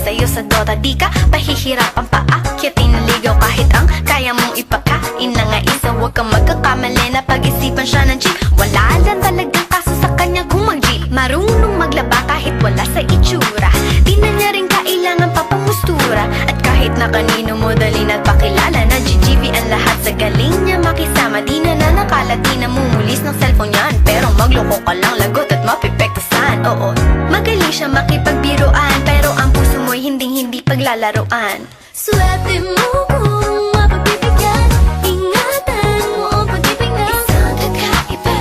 sa'yo sa Dota. Di ka pahihirapan pa akyatin ng ligaw kahit ang kaya mong ipakain na nga isa. Huwag kang magkakamali na pag-isipan siya ng cheap. Wala lang talagang kaso sa kanya kung mag-jeep. Marunong maglaba kahit wala sa itsura. Di na niya rin kailangan papamustura. At kahit na kanino mo dalhin at pakilala na GGV ang lahat sa galing niya makisama. Di na nakala, di na mumulis ng cellphone yan. Pero magloko ka lang, lagot at mapipektasan. Oo, magaling siya makipagbiruan, pero ang puso mo'y hindi paglalaroan. Swerte mo kung mapagbibigyan. Ingatan mo ang pag-ibig na isang kakaiba.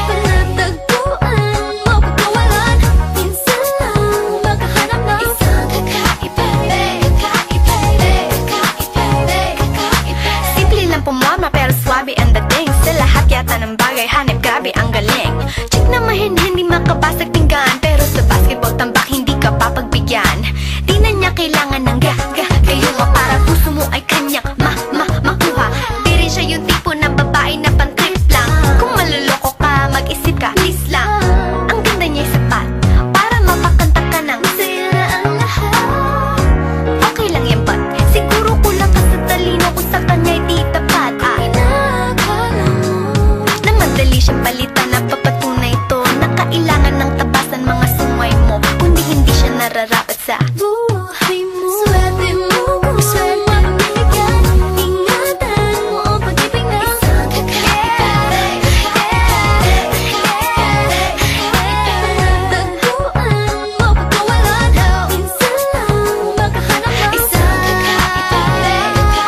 Panatagpuan mo pagkawalan. Minsan lang makahanap ng isang kakaiba. Simple lang pumama pero swabe ang dating. Sa lahat yata ng bagay hanip, grabe ang galing. Chick na mahin, hindi makabasag tinggan, pero sa basketball tambak hindi ka papagbigyan. Di na niya kailangan ng kayo nga para puso mo ay kanyang makuha. Di rin siya yung tipo ng babae na pan-trip lang. Kung maluloko ka, mag-isip ka, please lang. Ang ganda niya'y sapat para mapakanta ka ng Sila ang lahat. okay lang yan, but siguro kulang ka sa talino kung sa kanya'y di tapat. Inakala mo Na madali siyang palitan na papatunay to na kailangan ng tabasan mga sungay mo, kundi hindi siya nararapat sa buhay mo. Swerte mo kung mapagbibigyan. Ingatan mo ang pag-ibig na isang kakaiba. Panatagpuan mo pagkawalan. Minsan lang makahanap ng isang kakaiba.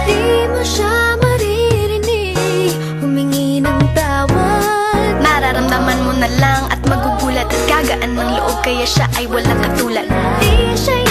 Di mo siya maririnig humingi ng tawad. Mararamdaman mo na lang at magugulat at gagaan ng loob, kaya siya ay walang katulad. Di siya